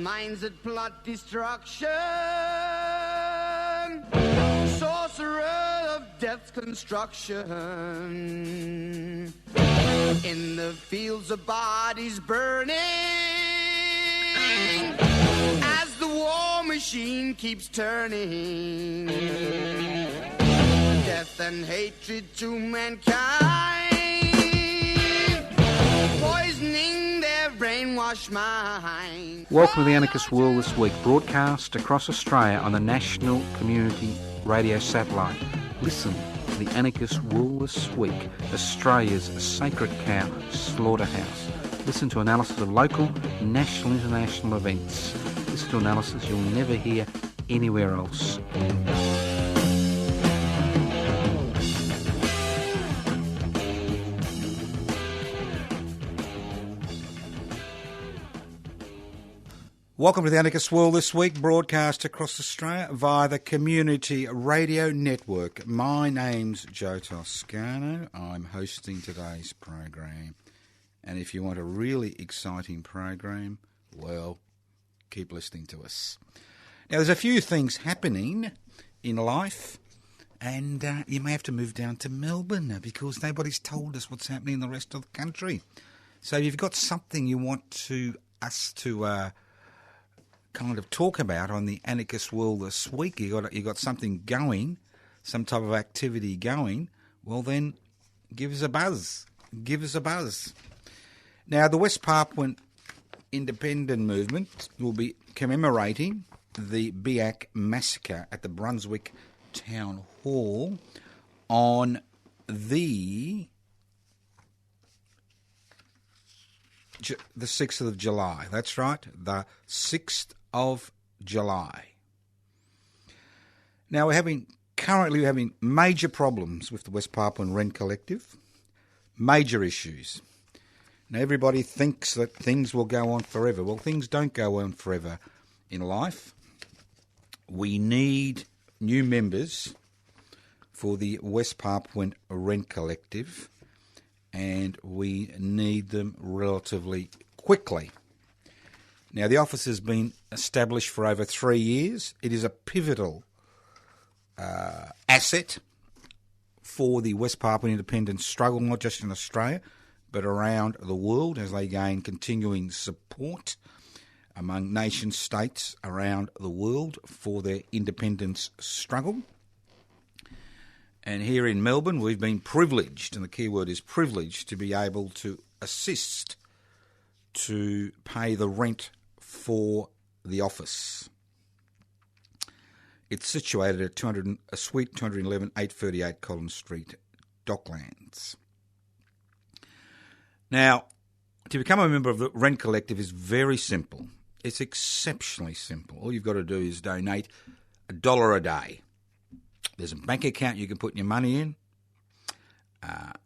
minds that plot destruction, sorcerer of death's construction, in the fields of bodies burning, as the war machine keeps turning, death and hatred to mankind, poisoning their brainwashed mind. Welcome to the Anarchist World This Week, broadcast across Australia on the National Community Radio Satellite. Listen to the Anarchist World This Week, Australia's sacred cow slaughterhouse. Listen to analysis of local, national, international events. Listen to analysis you'll never hear anywhere else. Welcome to the Anarchist World This Week, broadcast across Australia via the Community Radio Network. My name's Joe Toscano. I'm hosting today's program. And if you want a really exciting program, well, keep listening to us. Now, there's a few things happening in life, and you may have to move down to Melbourne because nobody's told us what's happening in the rest of the country. So if you've got something you want us to kind of talk about on the Anarchist World This Week, you got something going, some type of activity going, well then give us a buzz. Give us a buzz. Now, the West Papuan Independent Movement will be commemorating the Biak massacre at the Brunswick Town Hall on the 6th of July. That's right, the 6th of July. Now, we're currently having major problems with the West Papuan Rent Collective, major issues. Now, everybody thinks that things will go on forever. Well, things don't go on forever in life. We need new members for the West Papuan Rent Collective, and we need them relatively quickly. Now, the office has been established for over 3 years. It is a pivotal asset for the West Papuan independence struggle, not just in Australia, but around the world as they gain continuing support among nation states around the world for their independence struggle. And here in Melbourne, we've been privileged, and the key word is privileged, to be able to assist to pay the rent for the office. It's situated at Suite 211, 838 Collins Street, Docklands. Now, to become a member of the Rent Collective is very simple. It's exceptionally simple. All you've got to do is donate $1 a day. There's a bank account you can put your money in.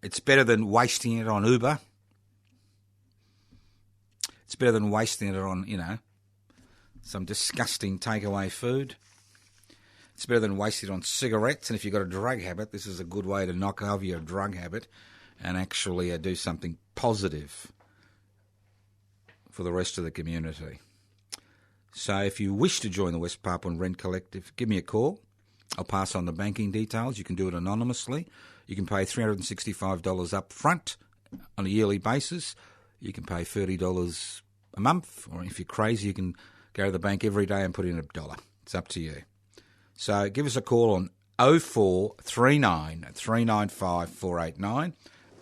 It's better than wasting it on Uber. It's better than wasting it on, some disgusting takeaway food. It's better than wasting it on cigarettes. And if you've got a drug habit, this is a good way to knock over your drug habit and actually do something positive for the rest of the community. So if you wish to join the West Papuan Rent Collective, give me a call. I'll pass on the banking details. You can do it anonymously. You can pay $365 up front on a yearly basis. You can pay $30 a month, or if you're crazy, you can go to the bank every day and put in $1. It's up to you. So give us a call on 0439 395 489,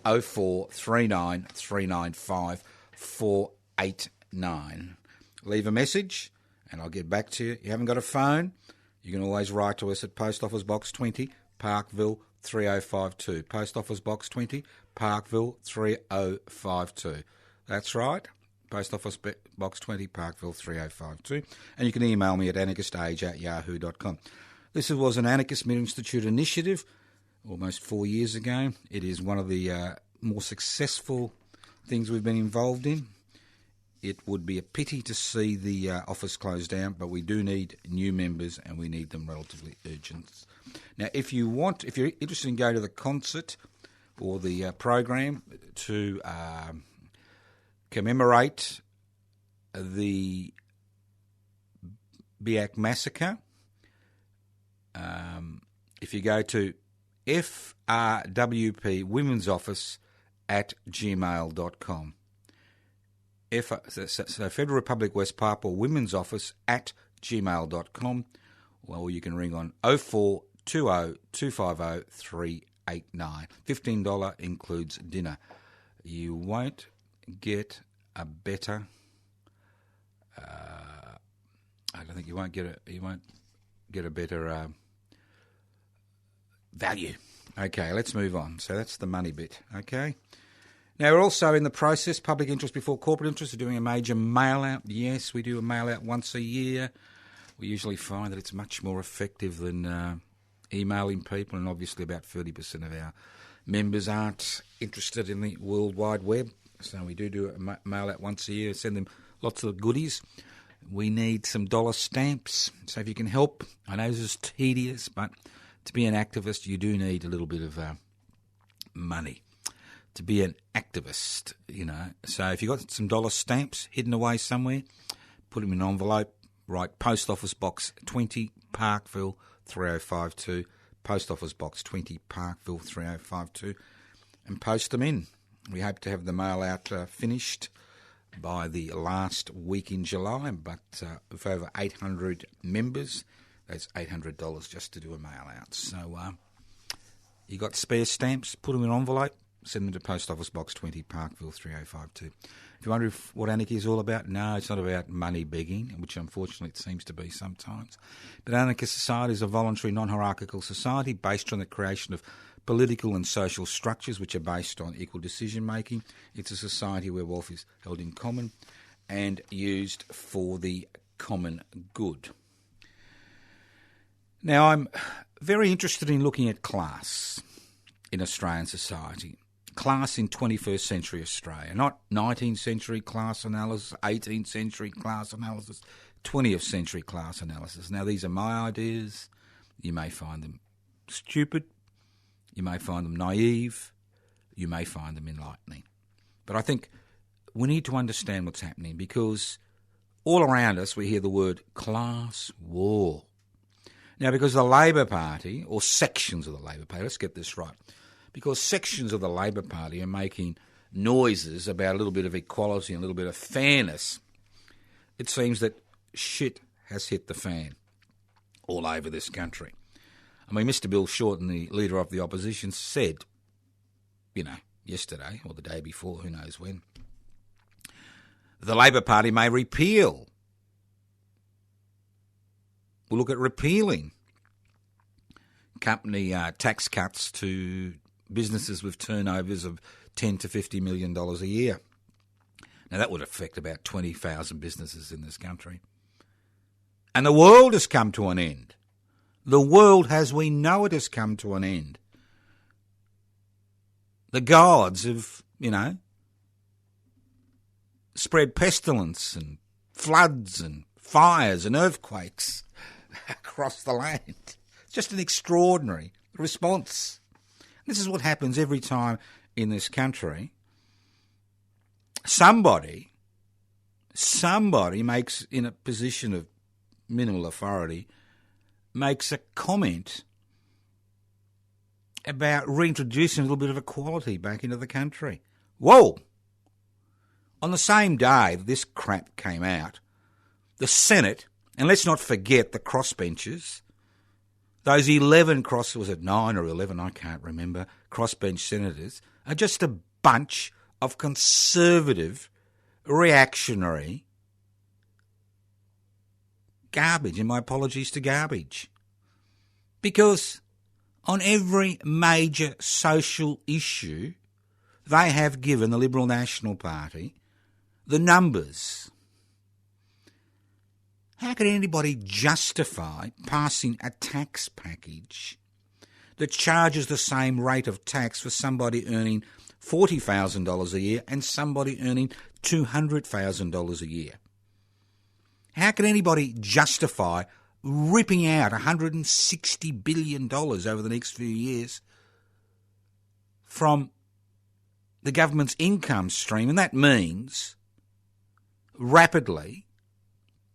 0439 395 489. Leave a message and I'll get back to you. You haven't got a phone? You can always write to us at Post Office Box 20, Parkville 3052. Post Office Box 20, Parkville 3052. That's right. Post Office Box 20, Parkville 3052. And you can email me at anarchistage@yahoo.com. This was an Anarchist Mid-Institute initiative almost 4 years ago. It is one of the more successful things we've been involved in. It would be a pity to see the office closed down, but we do need new members and we need them relatively urgent. Now, if you're interested in going to the concert or the program to commemorate the Biak Massacre. If you go to FRWP Women's Office at gmail.com. So Federal Republic West Papua Women's Office at gmail.com. Well, you can ring on 0420 250 389. $15 includes dinner. You won't get a better. I don't think you won't get a better value. Okay, let's move on. So that's the money bit. Okay. Now, we're also in the process, public interest before corporate interest, of doing a major mail-out. Yes, we do a mail-out once a year. We usually find that it's much more effective than emailing people, and obviously about 30% of our members aren't interested in the World Wide Web. So we do a mail-out once a year, send them lots of goodies. We need some dollar stamps. So if you can help, I know this is tedious, but to be an activist, you do need a little bit of money. To be an activist, you know. So if you've got some dollar stamps hidden away somewhere, put them in an envelope, write Post Office Box 20, Parkville 3052, Post Office Box 20, Parkville 3052, and post them in. We hope to have the mail out finished by the last week in July, but with over 800 members, that's $800 just to do a mail out. So you got spare stamps, put them in an envelope, send them to Post Office Box 20, Parkville 3052. If you wonder what anarchy is all about, no, it's not about money begging, which unfortunately it seems to be sometimes. But anarchist society is a voluntary, non-hierarchical society based on the creation of political and social structures which are based on equal decision-making. It's a society where wealth is held in common and used for the common good. Now, I'm very interested in looking at class in Australian society. Class in 21st century Australia, not 19th century class analysis, 18th century class analysis, 20th century class analysis. Now, these are my ideas. You may find them stupid. You may find them naive. You may find them enlightening. But I think we need to understand what's happening, because all around us we hear the word class war. Now, because the Labor Party, or sections of the Labor Party, let's get this right, because sections of the Labor Party are making noises about a little bit of equality and a little bit of fairness, it seems that shit has hit the fan all over this country. I mean, Mr. Bill Shorten, the Leader of the Opposition, said, yesterday or the day before, who knows when, the Labor Party may repeal. We'll look at repealing company tax cuts to businesses with turnovers of $10 to $50 million a year. Now, that would affect about 20,000 businesses in this country. And the world has come to an end. The world, as we know it, has come to an end. The gods have, spread pestilence and floods and fires and earthquakes across the land. It's just an extraordinary response. This is what happens every time in this country. Somebody makes, in a position of minimal authority, makes a comment about reintroducing a little bit of equality back into the country. Whoa! On the same day that this crap came out, the Senate, and let's not forget the crossbenchers, those 11 was it 9 or 11, I can't remember, crossbench senators, are just a bunch of conservative, reactionary garbage, and my apologies to garbage. Because on every major social issue, they have given the Liberal National Party the numbers. How can anybody justify passing a tax package that charges the same rate of tax for somebody earning $40,000 a year and somebody earning $200,000 a year? How can anybody justify ripping out $160 billion over the next few years from the government's income stream? And that means rapidly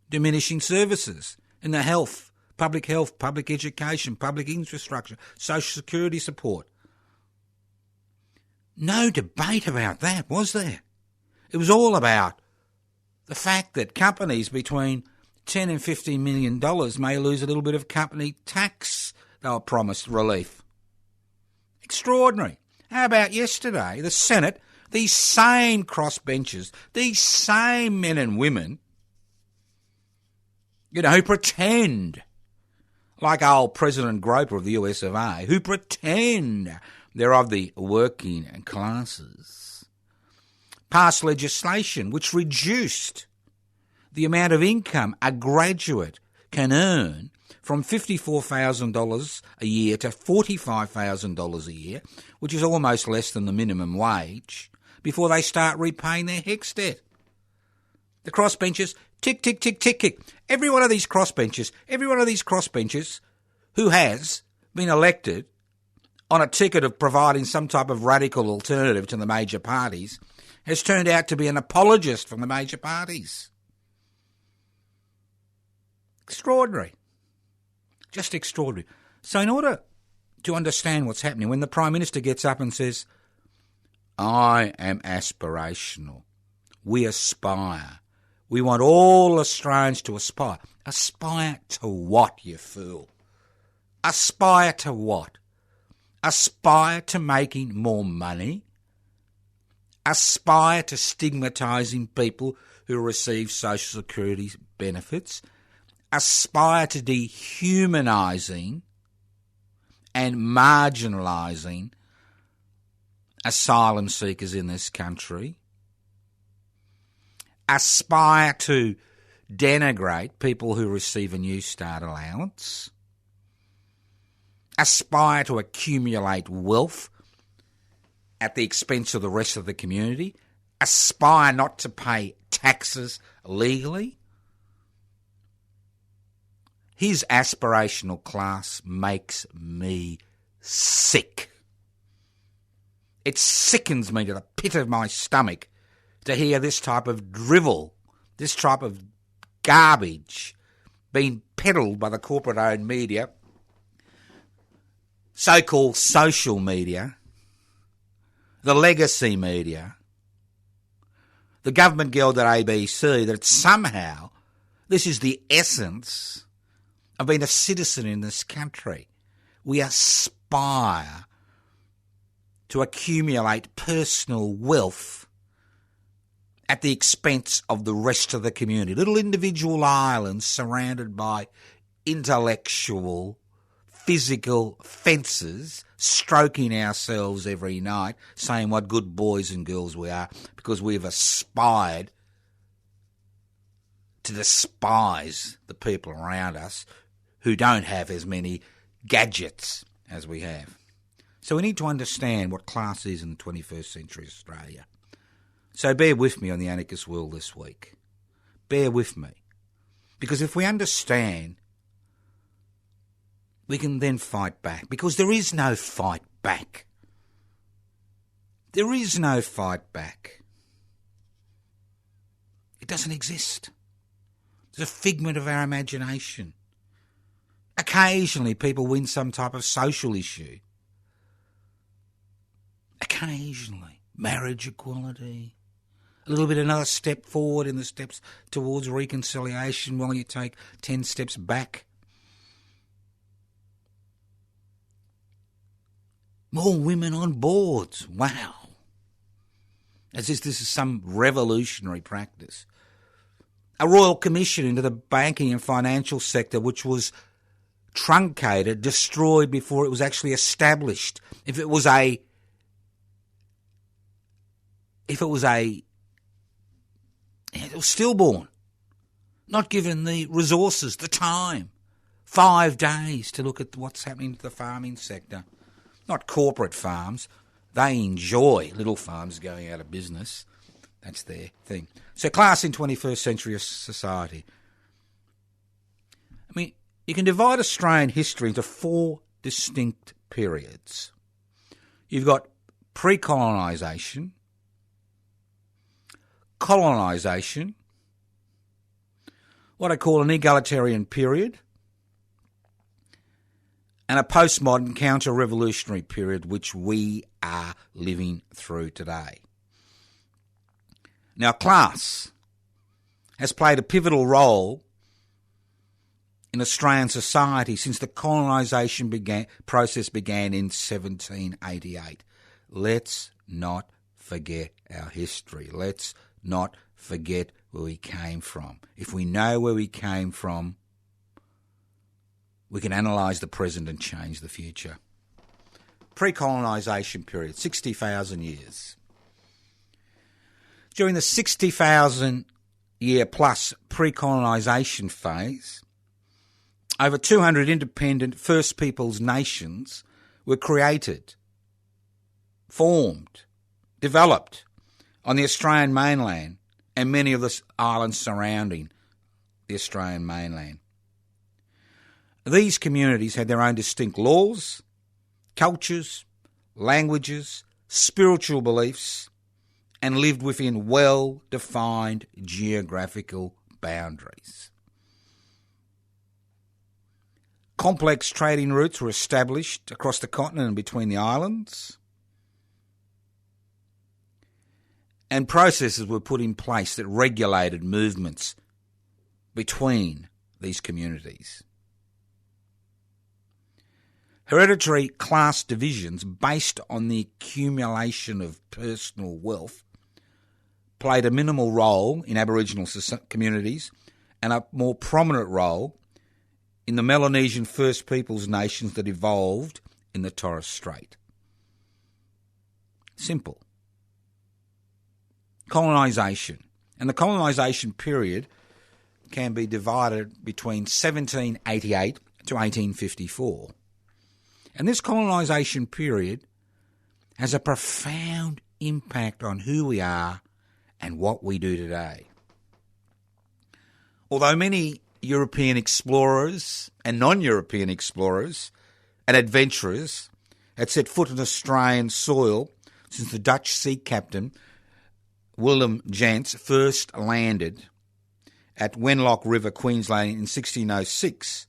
diminishing services. in the public health, public education, public infrastructure, social security support. No debate about that, was there? It was all about the fact that companies between $10 and $15 million may lose a little bit of company tax they were promised relief. Extraordinary. How about yesterday, the Senate, these same crossbenchers, these same men and women, who pretend, like old President Groper of the US of A, who pretend they're of the working classes, passed legislation which reduced the amount of income a graduate can earn from $54,000 a year to $45,000 a year, which is almost less than the minimum wage, before they start repaying their HECS debt. The crossbenchers, tick, tick, tick, tick, tick. Every one of these crossbenchers who has been elected on a ticket of providing some type of radical alternative to the major parties has turned out to be an apologist from the major parties. Extraordinary. Just extraordinary. So in order to understand what's happening, when the Prime Minister gets up and says, I am aspirational, we aspire, we want all Australians to aspire. Aspire to what, you fool? Aspire to what? Aspire to making more money? Aspire to stigmatising people who receive social security benefits? Aspire to dehumanising and marginalising asylum seekers in this country? Aspire to denigrate people who receive a New Start allowance? Aspire to accumulate wealth at the expense of the rest of the community? Aspire not to pay taxes legally? His aspirational class makes me sick. It sickens me to the pit of my stomach to hear this type of drivel, this type of garbage being peddled by the corporate-owned media, so-called social media, the legacy media, the government-gelded ABC, that somehow this is the essence of being a citizen in this country. We aspire to accumulate personal wealth at the expense of the rest of the community. Little individual islands surrounded by intellectual, physical fences, stroking ourselves every night, saying what good boys and girls we are because we've aspired to despise the people around us who don't have as many gadgets as we have. So we need to understand what class is in the 21st century Australia. So bear with me on the Anarchist World this week. Bear with me. Because if we understand, we can then fight back. Because there is no fight back. There is no fight back. It doesn't exist. It's a figment of our imagination. Occasionally people win some type of social issue. Occasionally. Marriage equality. A little bit another step forward in the steps towards reconciliation while you take 10 steps back. More women on boards. Wow. As if this is some revolutionary practice. A royal commission into the banking and financial sector which was truncated, destroyed before it was actually established. If it was stillborn, not given the resources, the time, 5 days to look at what's happening to the farming sector. Not corporate farms. They enjoy little farms going out of business. That's their thing. So class in 21st century society. I mean, you can divide Australian history into 4 distinct periods. You've got pre-colonisation, colonisation, what I call an egalitarian period, and a postmodern counter-revolutionary period which we are living through today. Now, class has played a pivotal role in Australian society since the colonisation process began in 1788. Let's not forget our history. Let's not forget where we came from. If we know where we came from, we can analyse the present and change the future. Pre-colonisation period, 60,000 years. During the 60,000 year plus pre-colonisation phase, over 200 independent First Peoples nations were created, formed, developed on the Australian mainland and many of the islands surrounding the Australian mainland. These communities had their own distinct laws, cultures, languages, spiritual beliefs, and lived within well-defined geographical boundaries. Complex trading routes were established across the continent and between the islands, and processes were put in place that regulated movements between these communities. Hereditary class divisions based on the accumulation of personal wealth played a minimal role in Aboriginal communities and a more prominent role in the Melanesian First Peoples nations that evolved in the Torres Strait. Simple. Colonisation. And the colonisation period can be divided between 1788 to 1854. And this colonisation period has a profound impact on who we are and what we do today. Although many European explorers and non-European explorers and adventurers had set foot on Australian soil since the Dutch sea captain Willem Jantz first landed at Wenlock River, Queensland in 1606,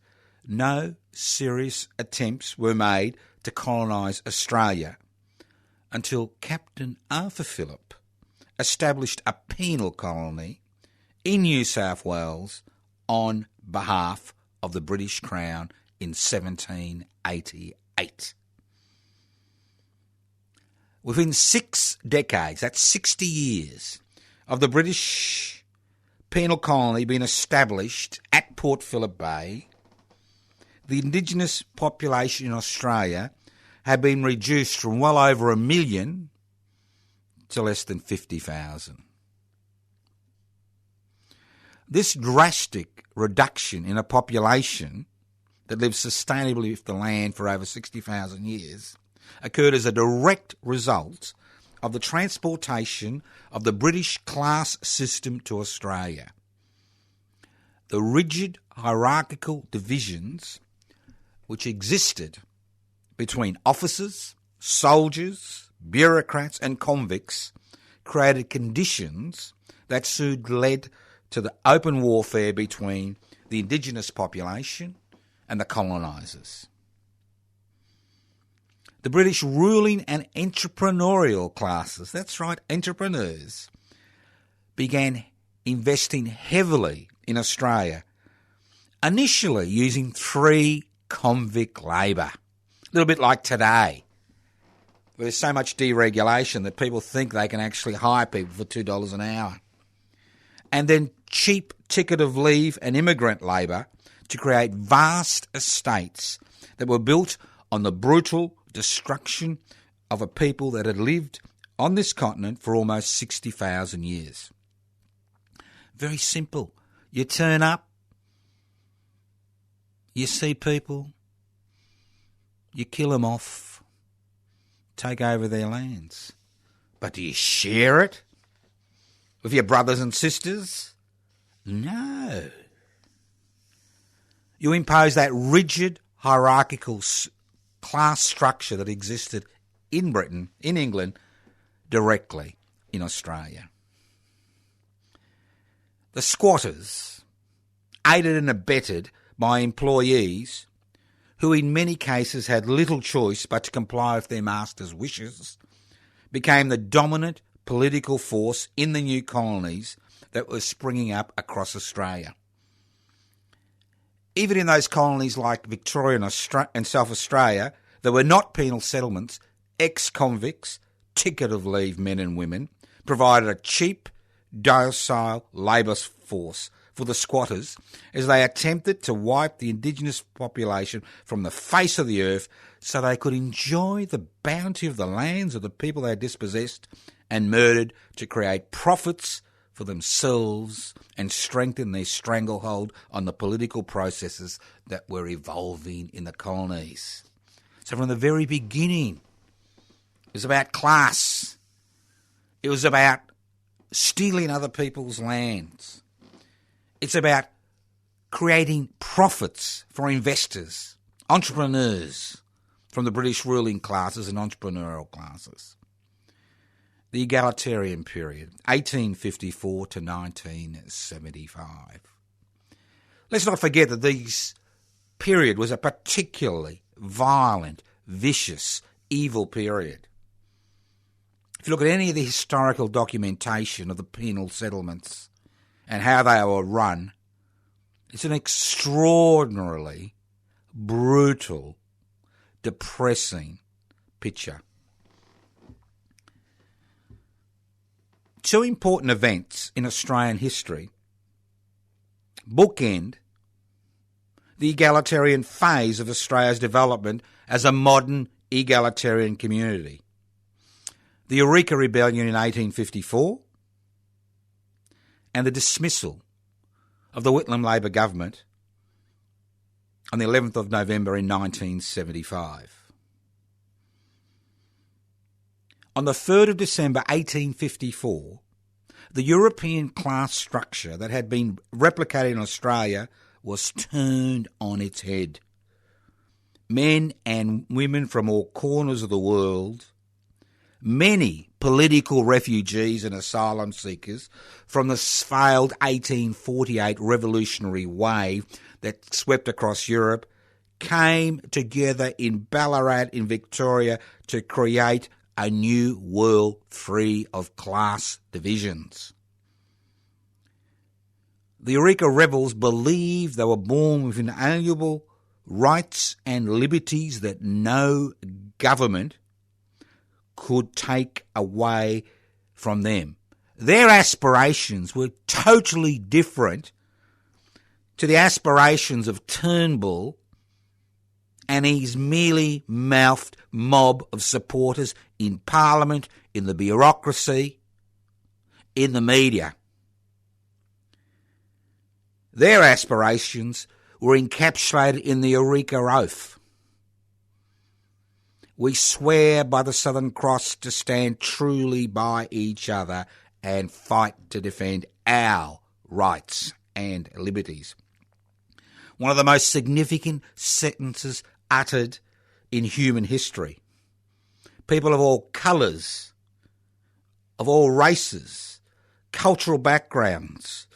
no serious attempts were made to colonise Australia until Captain Arthur Phillip established a penal colony in New South Wales on behalf of the British Crown in 1788. Within 6 decades, that's 60 years, of the British penal colony being established at Port Phillip Bay, the Indigenous population in Australia had been reduced from well over 1 million to less than 50,000. This drastic reduction in a population that lived sustainably with the land for over 60,000 years occurred as a direct result of the transportation of the British class system to Australia. The rigid hierarchical divisions which existed between officers, soldiers, bureaucrats and convicts created conditions that soon led to the open warfare between the Indigenous population and the colonisers. The British ruling and entrepreneurial classes, that's right, entrepreneurs, began investing heavily in Australia, initially using free convict labour. A little bit like today, where there's so much deregulation that people think they can actually hire people for $2 an hour. And then cheap ticket of leave and immigrant labour to create vast estates that were built on the brutal destruction of a people that had lived on this continent for almost 60,000 years. Very simple. You turn up, you see people, you kill them off, take over their lands. But do you share it with your brothers and sisters? No. You impose that rigid hierarchical class structure that existed in Britain, in England, directly in Australia. The squatters, aided and abetted by employees who in many cases had little choice but to comply with their master's wishes, became the dominant political force in the new colonies that were springing up across Australia. Even in those colonies like Victoria and South Australia, there were not penal settlements, ex-convicts, ticket of leave men and women, provided a cheap, docile labour force for the squatters as they attempted to wipe the indigenous population from the face of the earth so they could enjoy the bounty of the lands of the people they had dispossessed and murdered to create profits for themselves and strengthen their stranglehold on the political processes that were evolving in the colonies. So from the very beginning, it was about class. It was about stealing other people's lands. It's about creating profits for investors, entrepreneurs from the British ruling classes and entrepreneurial classes. The egalitarian period, 1854 to 1975. Let's not forget that this period was a particularly violent, vicious, evil period. If you look at any of the historical documentation of the penal settlements and how they were run, it's an extraordinarily brutal, depressing picture. Two important events in Australian history bookend the egalitarian phase of Australia's development as a modern egalitarian community. The Eureka Rebellion in 1854 and the dismissal of the Whitlam Labor government on the 11th of November in 1975. On the 3rd of December 1854, the European class structure that had been replicated in Australia was turned on its head. Men and women from all corners of the world, many political refugees and asylum seekers from the failed 1848 revolutionary wave that swept across Europe, came together in Ballarat in Victoria to create a new world free of class divisions. The Eureka rebels believed they were born with inalienable rights and liberties that no government could take away from them. Their aspirations were totally different to the aspirations of Turnbull and his merely mouthed mob of supporters in Parliament, in the bureaucracy, in the media. Their aspirations were encapsulated in the Eureka Oath. We swear by the Southern Cross to stand truly by each other and fight to defend our rights and liberties. One of the most significant sentences uttered in human history. People of all colours, of all races, cultural backgrounds,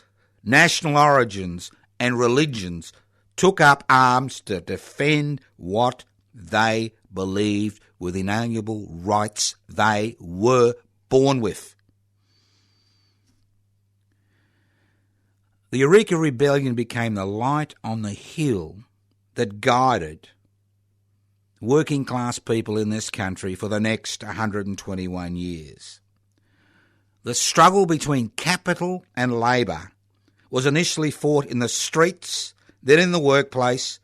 national origins and religions took up arms to defend what they believed were the inalienable rights they were born with. The Eureka Rebellion became the light on the hill that guided working class people in this country for the next 121 years. The struggle between capital and labour was initially fought in the streets, then in the workplace,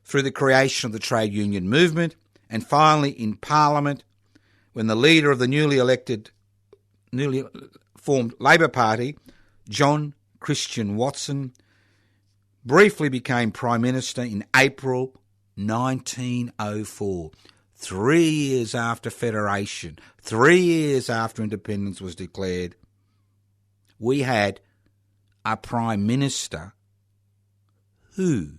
through the creation of the trade union movement, and finally in Parliament, when the leader of the newly formed Labor Party, John Christian Watson, briefly became Prime Minister in April 1904, 3 years after Federation, 3 years after independence was declared. We had a Prime Minister who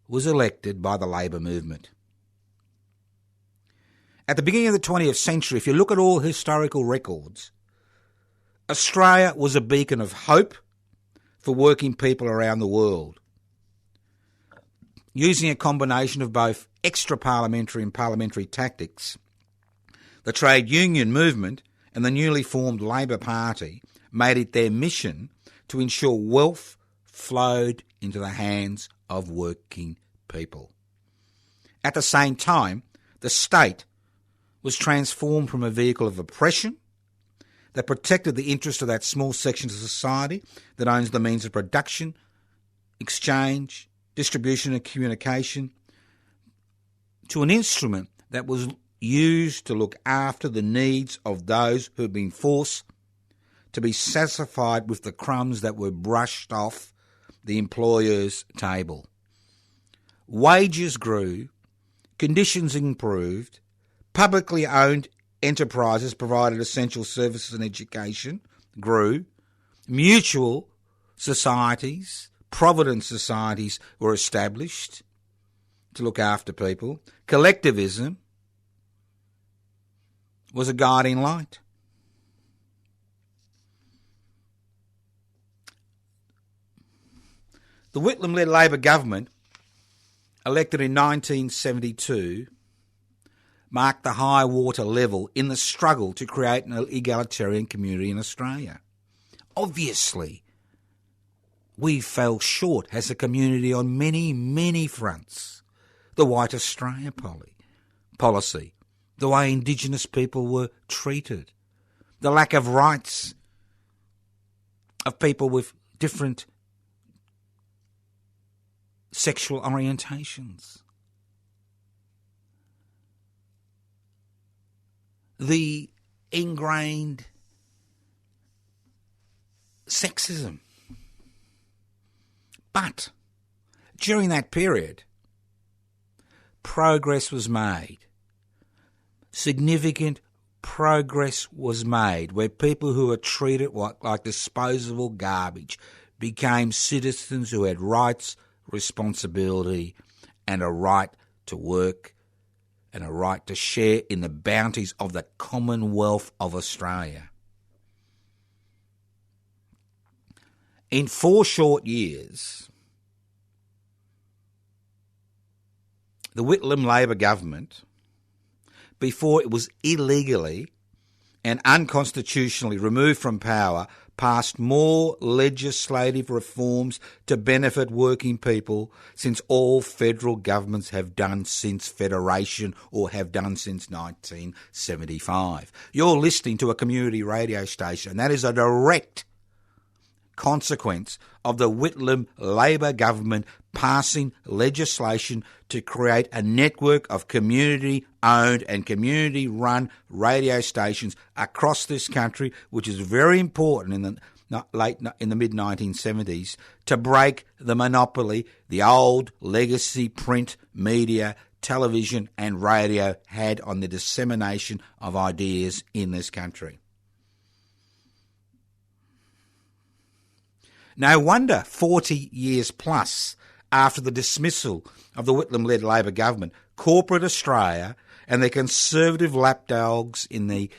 was elected by the Labor movement. At the beginning of the 20th century, if you look at all historical records, Australia was a beacon of hope for working people around the world. Using a combination of both extra-parliamentary and parliamentary tactics, the trade union movement and the newly formed Labor Party made it their mission to ensure wealth flowed into the hands of working people. At the same time, the state was transformed from a vehicle of oppression that protected the interest of that small section of society that owns the means of production, exchange, distribution and communication, to an instrument that was used to look after the needs of those who had been forced to be satisfied with the crumbs that were brushed off the employer's table. Wages grew, conditions improved, publicly owned enterprises provided essential services and education grew, mutual societies, provident societies were established to look after people. Collectivism was a guiding light. The Whitlam-led Labor government, elected in 1972, marked the high water level in the struggle to create an egalitarian community in Australia. Obviously, we fell short as a community on many, many fronts. The White Australia policy, the way Indigenous people were treated, the lack of rights of people with different sexual orientations, the ingrained sexism. But during that period, progress was made. Significant progress was made where people who were treated like disposable garbage became citizens who had rights, responsibility and a right to work and a right to share in the bounties of the Commonwealth of Australia. In 4 short years, the Whitlam Labor government, before it was illegally and unconstitutionally removed from power, passed more legislative reforms to benefit working people since all federal governments have done since Federation or have done since 1975. You're listening to a community radio station, and that is a direct consequence of the Whitlam Labor government passing legislation to create a network of community-owned and community-run radio stations across this country, which is very important in the mid-1970s to break the monopoly the old legacy print media, television and radio had on the dissemination of ideas in this country. No wonder 40 years plus after the dismissal of the Whitlam-led Labor government, corporate Australia and their conservative lapdogs in the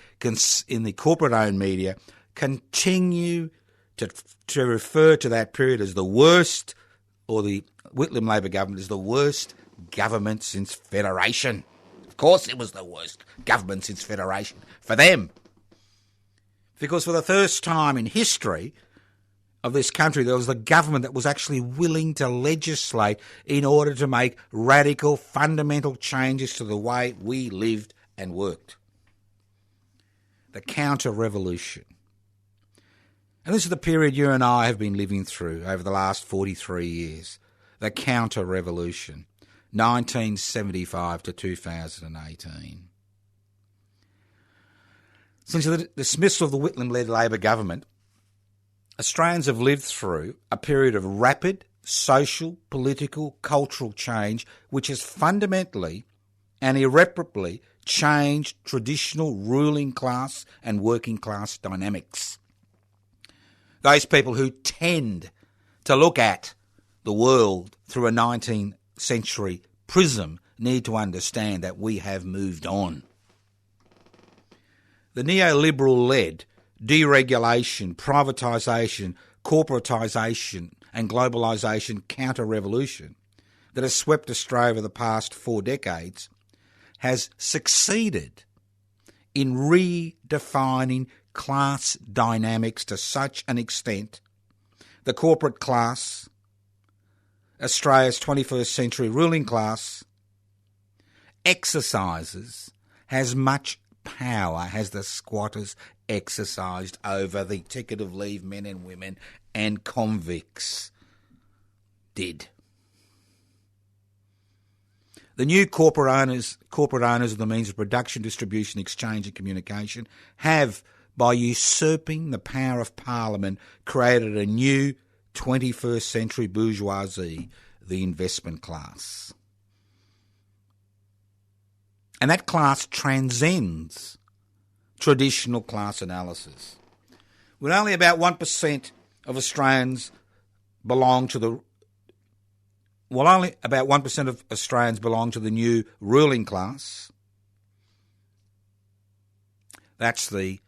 corporate-owned media continue to refer to that period as the worst, or the Whitlam Labor government as the worst government since Federation. Of course it was the worst government since Federation for them. Because for the first time in history of this country, there was a government that was actually willing to legislate in order to make radical, fundamental changes to the way we lived and worked. The counter-revolution. And this is the period you and I have been living through over the last 43 years. The counter-revolution, 1975 to 2018. Since the dismissal of the Whitlam-led Labor government, Australians have lived through a period of rapid social, political, cultural change which has fundamentally and irreparably changed traditional ruling class and working class dynamics. Those people who tend to look at the world through a 19th century prism need to understand that we have moved on. The neoliberal-led deregulation, privatisation, corporatisation and globalisation counter-revolution that has swept Australia over the past 4 decades has succeeded in redefining class dynamics to such an extent the corporate class, Australia's 21st century ruling class, exercises as much power as the squatters exercised over the ticket of leave men and women and convicts did. The new corporate owners of the means of production, distribution, exchange and communication have, by usurping the power of Parliament, created a new 21st century bourgeoisie, the investment class. And that class transcends traditional class analysis. With only about 1% of Australians belong to the only about 1% of Australians belong to the new ruling class. That's the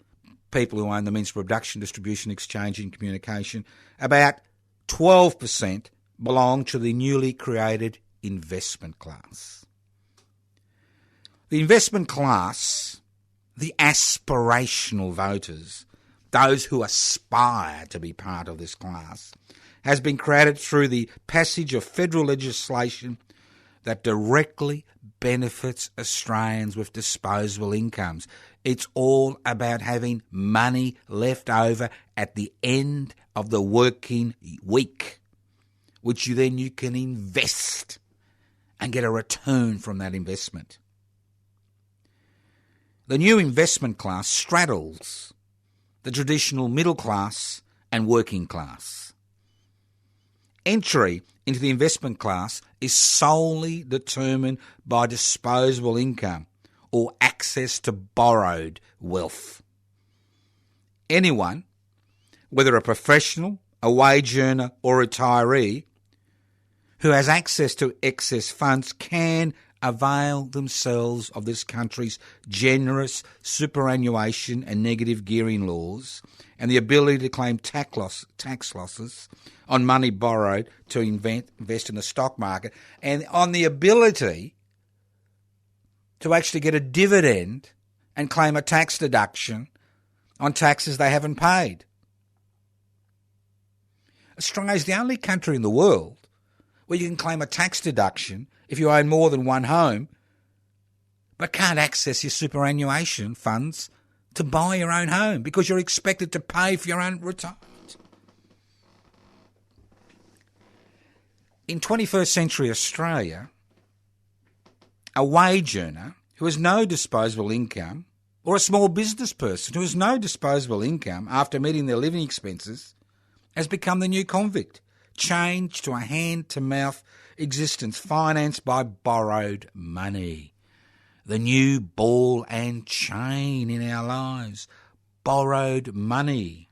people who own the means of production, distribution, exchange and communication. About 12% belong to the newly created investment class. The investment class, the aspirational voters, those who aspire to be part of this class, has been created through the passage of federal legislation that directly benefits Australians with disposable incomes. It's all about having money left over at the end of the working week, which you can invest and get a return from that investment. The new investment class straddles the traditional middle class and working class. Entry into the investment class is solely determined by disposable income or access to borrowed wealth. Anyone, whether a professional, a wage earner or retiree, who has access to excess funds can avail themselves of this country's generous superannuation and negative gearing laws and the ability to claim tax losses on money borrowed to invest in the stock market, and on the ability to actually get a dividend and claim a tax deduction on taxes they haven't paid. Australia is the only country in the world where you can claim a tax deduction if you own more than one home, but can't access your superannuation funds to buy your own home because you're expected to pay for your own retirement. In 21st century Australia, a wage earner who has no disposable income, or a small business person who has no disposable income after meeting their living expenses, has become the new convict, changed to a hand-to-mouth existence financed by borrowed money. The new ball and chain in our lives, borrowed money.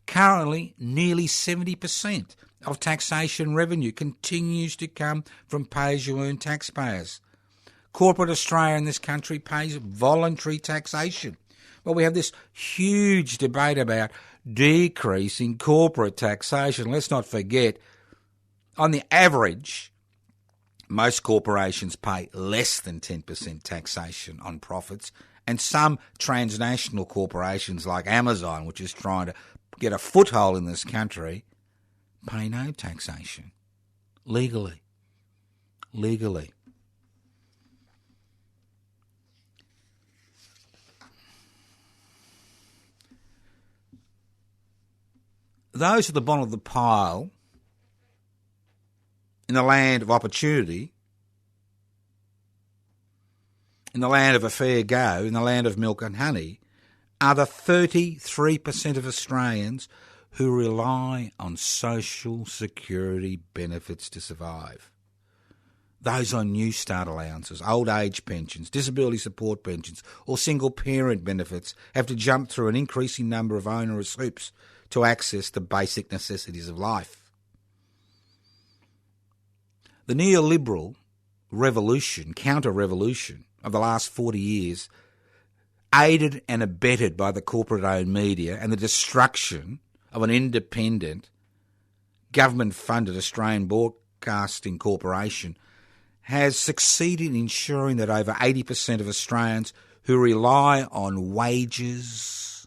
Currently, nearly 70% of taxation revenue continues to come from pay-as-you-earn taxpayers. Corporate Australia in this country pays voluntary taxation. Well, we have this huge debate about decreasing corporate taxation. Let's not forget, on the average, most corporations pay less than 10% taxation on profits, and some transnational corporations like Amazon, which is trying to get a foothold in this country, pay no taxation. Legally. Those at the bottom of the pile, in the land of opportunity, in the land of a fair go, in the land of milk and honey, are the 33% of Australians who rely on social security benefits to survive. Those on New Start allowances, old age pensions, disability support pensions or single parent benefits have to jump through an increasing number of onerous hoops to access the basic necessities of life. The neoliberal revolution, counter-revolution of the last 40 years, aided and abetted by the corporate-owned media and the destruction of an independent, government-funded Australian Broadcasting Corporation has succeeded in ensuring that over 80% of Australians who rely on wages,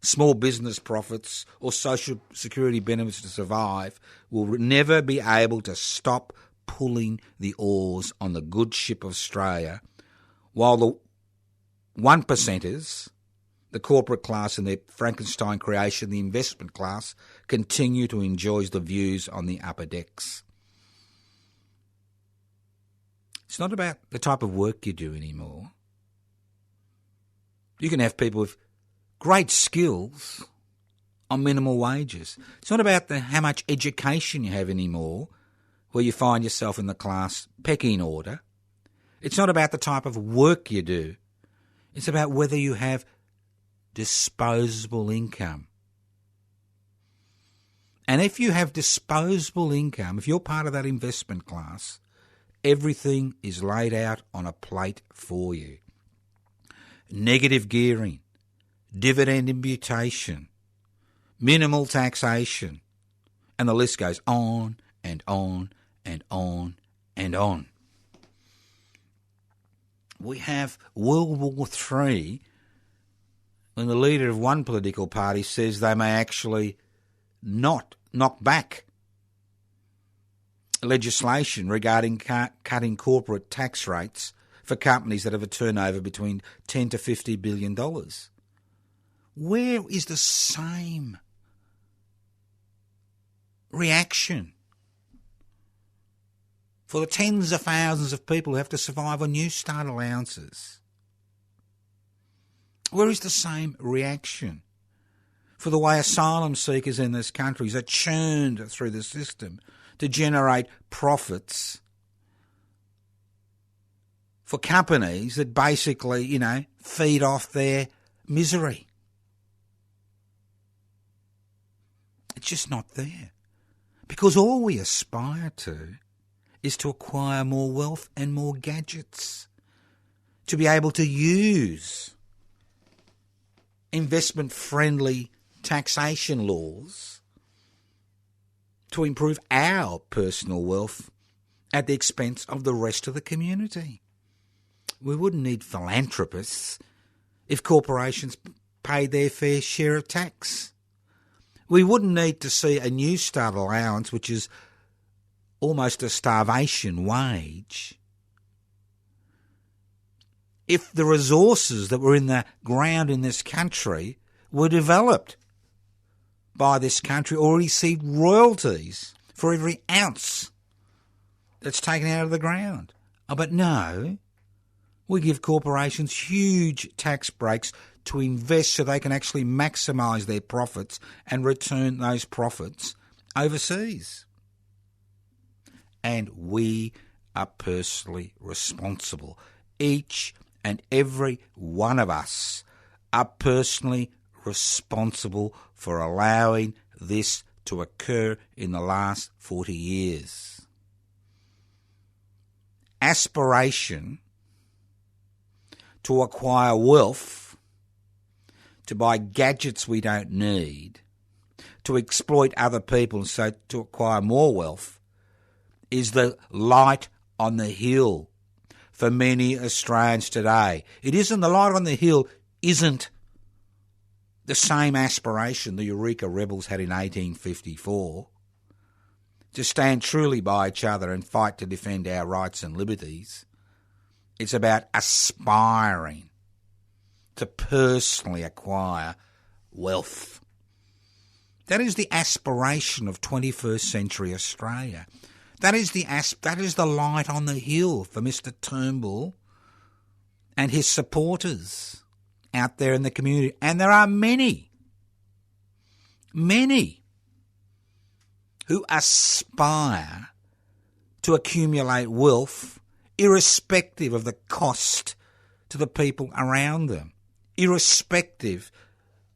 small business profits or social security benefits to survive will never be able to stop pulling the oars on the good ship of Australia, while the 1%ers, the corporate class and their Frankenstein creation, the investment class, continue to enjoy the views on the upper decks. It's not about the type of work you do anymore. You can have people with great skills on minimal wages. It's not about how much education you have anymore, where you find yourself in the class pecking order. It's not about the type of work you do. It's about whether you have disposable income. And if you have disposable income, if you're part of that investment class, everything is laid out on a plate for you. Negative gearing, dividend imputation, minimal taxation, and the list goes on and on and on and on. We have World War III, when the leader of one political party says they may actually not knock back legislation regarding cutting corporate tax rates for companies that have a turnover between $10 to $50 billion. Where is the same reaction for the tens of thousands of people who have to survive on New Start allowances? Where is the same reaction for the way asylum seekers in this country are churned through the system to generate profits for companies that basically, feed off their misery? It's just not there. Because all we aspire to is to acquire more wealth and more gadgets, to be able to use investment-friendly taxation laws to improve our personal wealth at the expense of the rest of the community. We wouldn't need philanthropists if corporations paid their fair share of tax. We wouldn't need to see a New Start allowance, which is almost a starvation wage, if the resources that were in the ground in this country were developed by this country or received royalties for every ounce that's taken out of the ground. But no, we give corporations huge tax breaks to invest so they can actually maximise their profits and return those profits overseas. And we are personally responsible. Each and every one of us are personally responsible for allowing this to occur in the last 40 years. Aspiration to acquire wealth, to buy gadgets we don't need, to exploit other people and so to acquire more wealth, is the light on the hill for many Australians today. It isn't the light on the hill, isn't the same aspiration the Eureka Rebels had in 1854, to stand truly by each other and fight to defend our rights and liberties. It's about aspiring to personally acquire wealth. That is the aspiration of 21st century Australia. That is the light on the hill for Mr. Turnbull and his supporters out there in the community. And there are many who aspire to accumulate wealth irrespective of the cost to the people around them, irrespective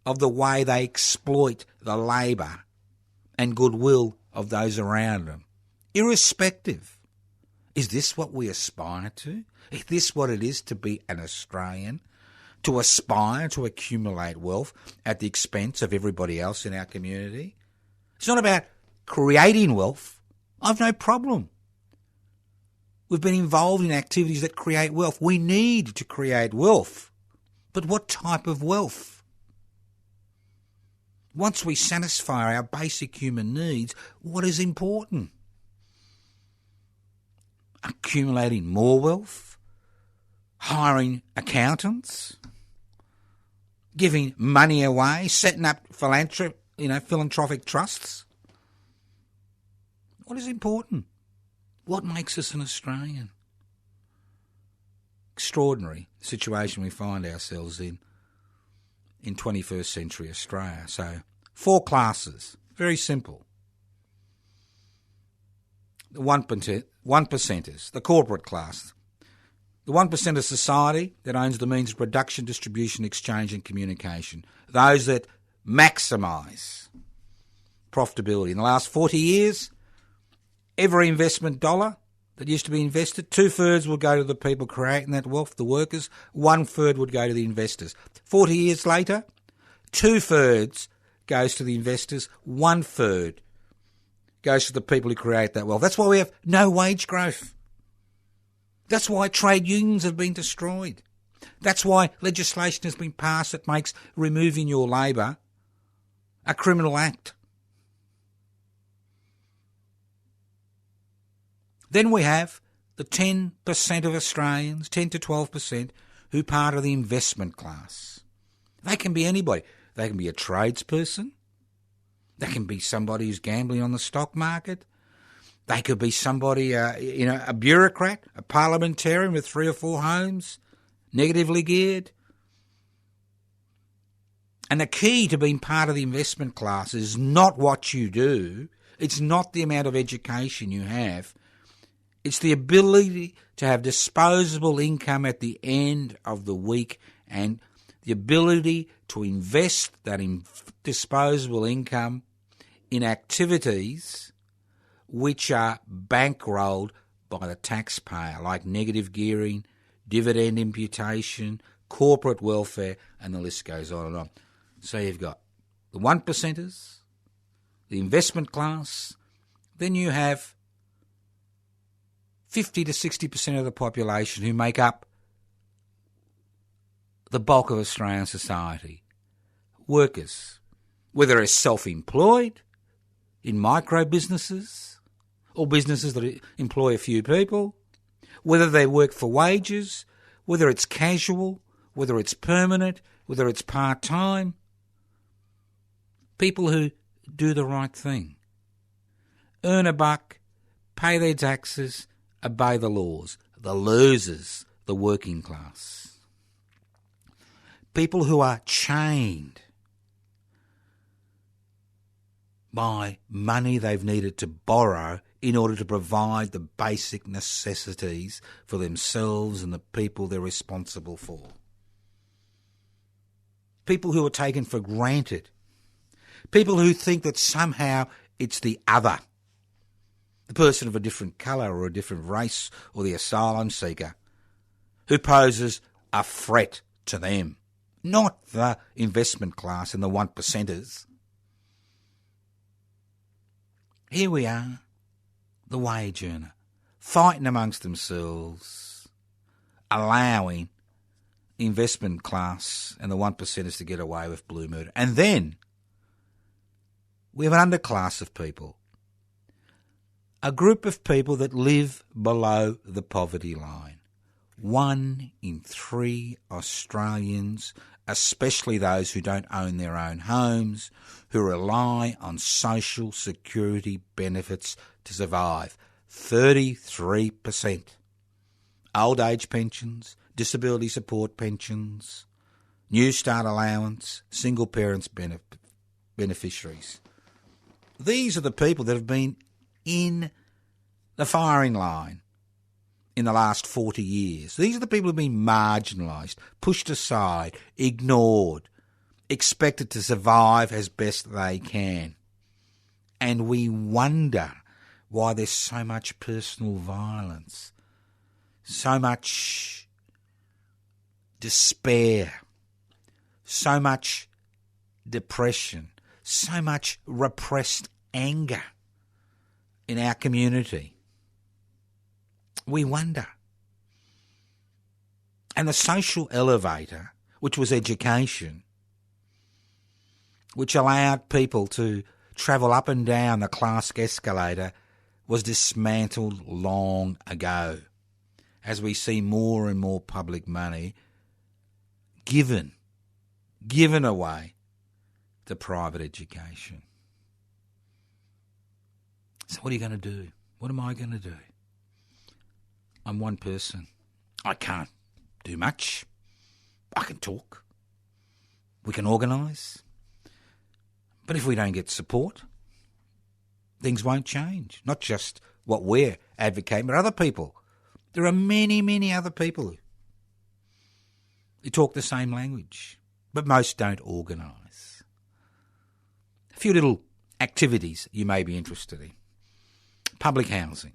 of the way they exploit the labour and goodwill of those around them. Irrespective. Is this what we aspire to? Is this what it is to be an Australian? to aspire to accumulate wealth at the expense of everybody else in our community. It's not about creating wealth. I've no problem. We've been involved in activities that create wealth. We need to create wealth. But what type of wealth? Once we satisfy our basic human needs, what is important? Accumulating more wealth? Hiring accountants? Giving money away? Setting up philanthropic trusts? What is important? What makes us an Australian? Extraordinary situation we find ourselves in 21st century Australia. So, 4 classes, very simple. The 1%ers, the corporate class. The 1% of society that owns the means of production, distribution, exchange and communication. Those that maximise profitability. In the last 40 years, every investment dollar that used to be invested, 2/3 will go to the people creating that wealth, the workers, 1/3 would go to the investors. 40 years later, 2/3 goes to the investors, 1/3 goes to the people who create that wealth. That's why we have no wage growth. That's why trade unions have been destroyed. That's why legislation has been passed that makes removing your labour a criminal act. Then we have the 10% of Australians, 10 to 12%, who are part of the investment class. They can be anybody. They can be a tradesperson. They can be somebody who's gambling on the stock market. They could be somebody, a bureaucrat, a parliamentarian with 3 or 4 homes, negatively geared. And the key to being part of the investment class is not what you do. It's not the amount of education you have. It's the ability to have disposable income at the end of the week and the ability to invest that disposable income in activities which are bankrolled by the taxpayer, like negative gearing, dividend imputation, corporate welfare, and the list goes on and on. So you've got the 1%ers, the investment class, then you have 50 to 60% of the population who make up the bulk of Australian society. Workers, whether they're self-employed, in micro businesses, or businesses that employ a few people, whether they work for wages, whether it's casual, whether it's permanent, whether it's part-time. People who do the right thing, earn a buck, pay their taxes, obey the laws. The losers, the working class. People who are chained by money they've needed to borrow in order to provide the basic necessities for themselves and the people they're responsible for. People who are taken for granted. People who think that somehow it's the other. The person of a different colour or a different race or the asylum seeker who poses a threat to them, not the investment class and the 1%ers. Here we are, the wage earner, fighting amongst themselves, allowing the investment class and the 1%ers to get away with blue murder. And then we have an underclass of people, a group of people that live below the poverty line. 1 in 3 Australians, especially those who don't own their own homes, who rely on social security benefits to survive. 33%. Old age pensions, disability support pensions, New Start allowance, single parents beneficiaries. These are the people that have been in the firing line in the last 40 years. These are the people who have been marginalised, pushed aside, ignored, expected to survive as best they can. And we wonder why there's so much personal violence, so much despair, so much depression, so much repressed anger in our community? We wonder. And the social elevator, which was education, which allowed people to travel up and down the class escalator, was dismantled long ago, as we see more and more public money given away to private education. So what are you going to do? What am I going to do? I'm one person. I can't do much. I can talk. We can organise. But if we don't get support, things won't change. Not just what we're advocating, but other people. There are many, many other people who talk the same language, but most don't organise. A few little activities you may be interested in. Public housing.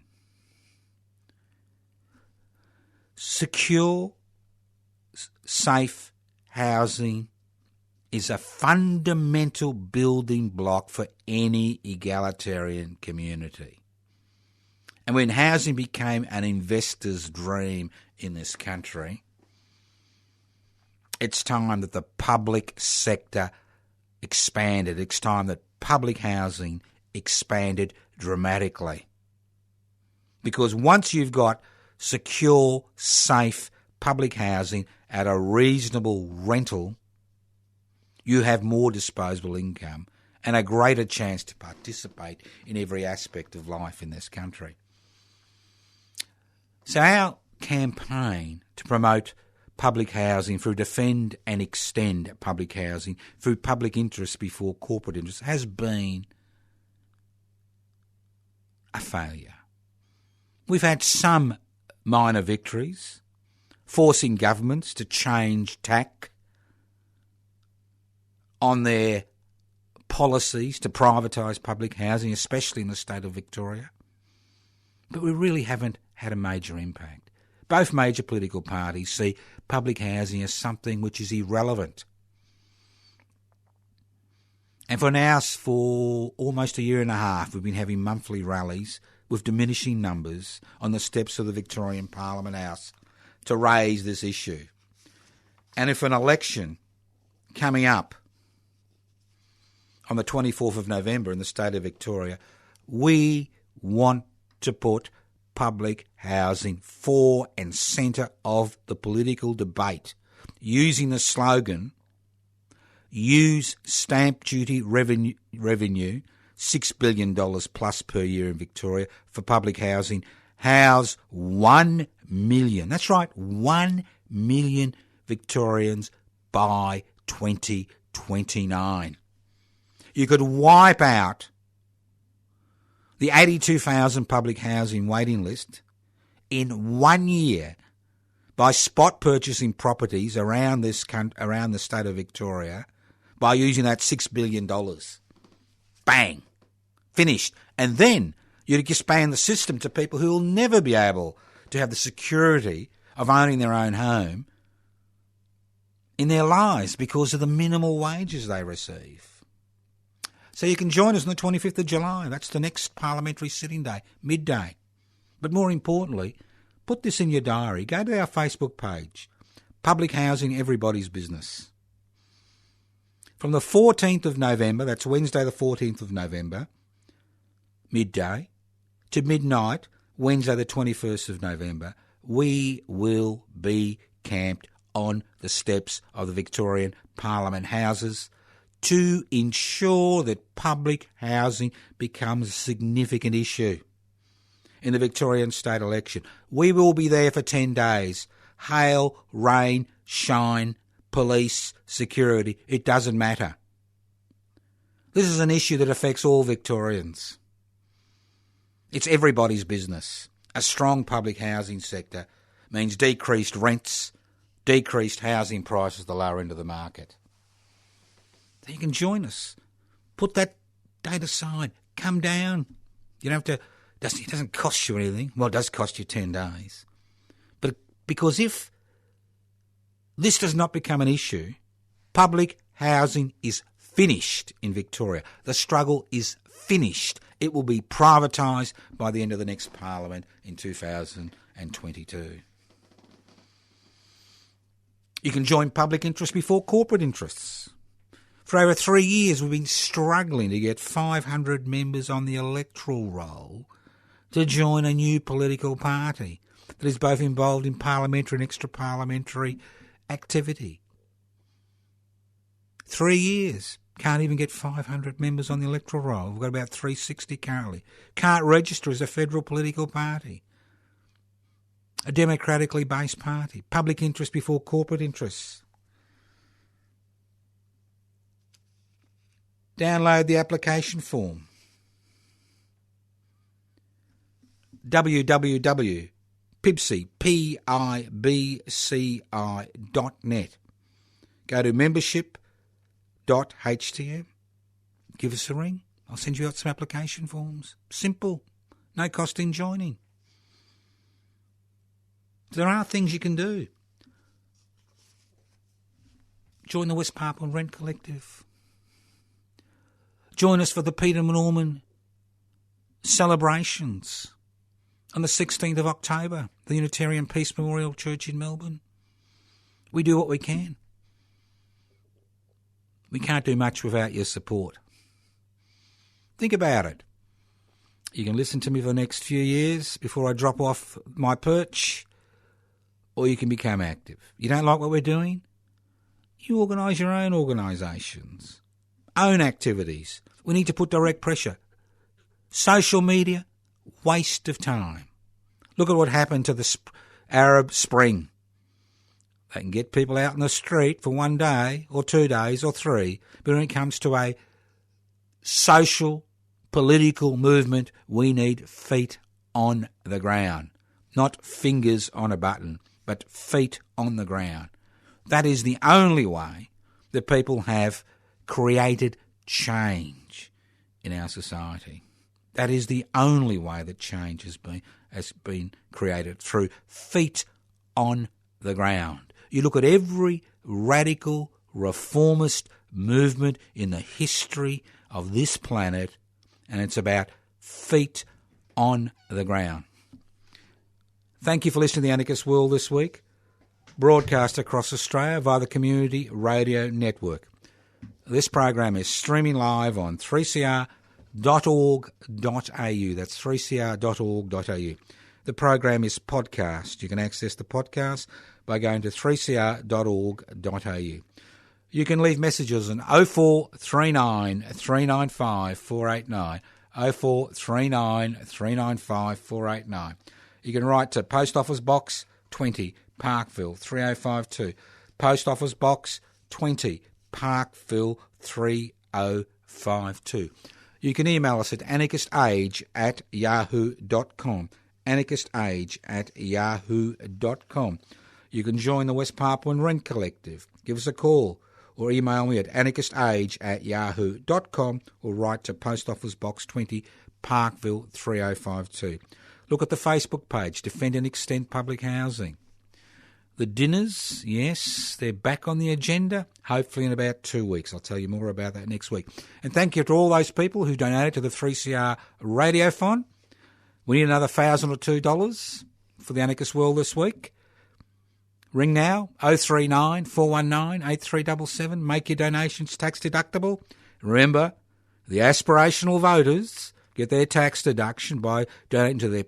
Secure, safe housing is a fundamental building block for any egalitarian community. And when housing became an investor's dream in this country, it's time that the public sector expanded. It's time that public housing expanded dramatically. Because once you've got secure, safe public housing at a reasonable rental, you have more disposable income and a greater chance to participate in every aspect of life in this country. So our campaign to promote public housing through defend and extend public housing through public interest before corporate interest has been a failure. We've had some minor victories, forcing governments to change tack on their policies to privatise public housing, especially in the state of Victoria. But we really haven't had a major impact. Both major political parties see public housing as something which is irrelevant. And for almost a year and a half, we've been having monthly rallies with diminishing numbers on the steps of the Victorian Parliament House to raise this issue. And if an election coming up on the 24th of November in the state of Victoria, we want to put public housing fore and centre of the political debate, using the slogan, use stamp duty revenue $6 billion plus per year in Victoria for public housing, house 1 million, that's right, 1 million Victorians by 2029. You could wipe out the 82,000 public housing waiting list in 1 year by spot purchasing properties around the state of Victoria by using that $6 billion. Bang. Finished. And then you'd expand the system to people who will never be able to have the security of owning their own home in their lives because of the minimal wages they receive. So you can join us on the 25th of July. That's the next parliamentary sitting day, midday. But more importantly, put this in your diary. Go to our Facebook page, Public Housing Everybody's Business. From the 14th of November, that's Wednesday the 14th of November, midday, to midnight, Wednesday the 21st of November, we will be camped on the steps of the Victorian Parliament houses to ensure that public housing becomes a significant issue in the Victorian state election. We will be there for 10 days. Hail, rain, shine, police, security, it doesn't matter. This is an issue that affects all Victorians. It's everybody's business. A strong public housing sector means decreased rents, decreased housing prices at the lower end of the market. So you can join us. Put that date aside. Come down. You don't have to. It doesn't cost you anything. Well, it does cost you 10 days. But because if this does not become an issue Public housing is finished in Victoria. The struggle is finished. It will be privatised by the end of the next Parliament in 2022. You can join public interest before corporate interests. For over 3 years, we've been struggling to get 500 members on the electoral roll to join a new political party that is both involved in parliamentary and extra-parliamentary activity. 3 years. Can't even get 500 members on the electoral roll. We've got about 360 currently. Can't register as a federal political party. A democratically based party. Public interest before corporate interests. Download the application form. www.pibci.net. Go to membership.htm. Give us a ring. I'll send you out some application forms. Simple. No cost in joining. There are things you can do. Join the West Papuan Rent Collective. Join us for the Peter Norman celebrations on the 16th of October, the Unitarian Peace Memorial Church in Melbourne. We do what we can. We can't do much without your support. Think about it. You can listen to me for the next few years before I drop off my perch, or you can become active. You don't like what we're doing? You organise your own organisations, own activities. We need to put direct pressure. Social media, waste of time. Look at what happened to the Arab Spring. They can get people out in the street for 1 day or 2 days or 3, but when it comes to a social, political movement, we need feet on the ground. Not fingers on a button, but feet on the ground. That is the only way that people have created change in our society. That is the only way that change has been created, through feet on the ground. You look at every radical reformist movement in the history of this planet, and it's about feet on the ground. Thank you for listening to The Anarchist World this week, broadcast across Australia via the Community Radio Network. This program is streaming live on 3cr.org.au. That's 3cr.org.au. The program is podcast. You can access the podcast by going to 3cr.org.au. You can leave messages on 0439 395 489, 0439 395 489. You can write to Post Office Box 20, Parkville 3052. Post Office Box 20, Parkville 3052. You can email us at anarchistage@yahoo.com. anarchistage@yahoo.com. You can join the West Papuan Rent Collective. Give us a call or email me at anarchistage@yahoo.com or write to Post Office Box 20, Parkville 3052. Look at the Facebook page, Defend and Extend Public Housing. The dinners, yes, they're back on the agenda, hopefully in about 2 weeks. I'll tell you more about that next week. And thank you to all those people who donated to the 3CR Radio Fund. We need another $1,000 or $2 for the Anarchist World this week. Ring now, 039 419 8377. Make your donations tax deductible. Remember, the aspirational voters get their tax deduction by donating to their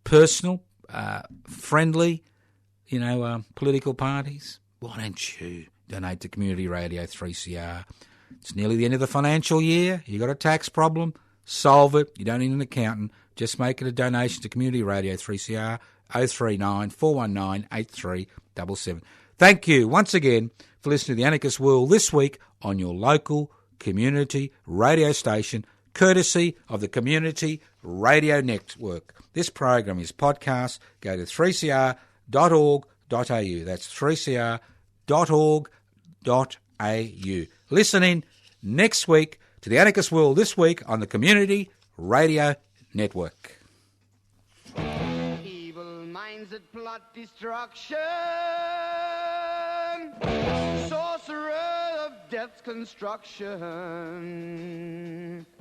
personal, friendly, political parties. Why don't you donate to Community Radio 3CR? It's nearly the end of the financial year. You got a tax problem? Solve it. You don't need an accountant. Just make it a donation to Community Radio 3CR, 039 419 8377. Thank you once again for listening to The Anarchist World this week on your local community radio station, courtesy of the Community Radio Network. This program is podcast. Go to 3cr.org.au. That's 3cr.org.au. Listen in next week to The Anarchist World this week on the Community Radio Network. Evil minds that plot destruction, sorcerer death's construction.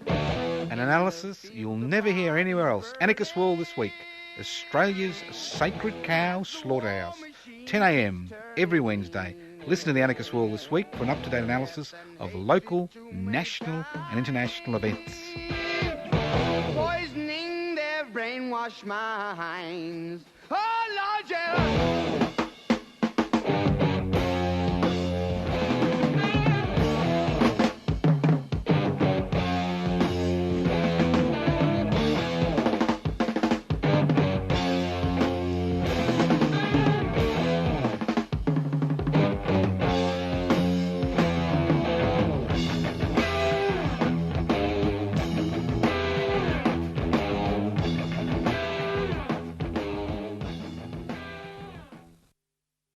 An analysis you'll never hear anywhere else. Anarchist World this week. Australia's sacred cow slaughterhouse. 10 a.m. every Wednesday. Listen to the Anarchist World this week for an up-to-date analysis of local, national and international events. Poisoning their brainwashed minds. Oh, Lord, yeah.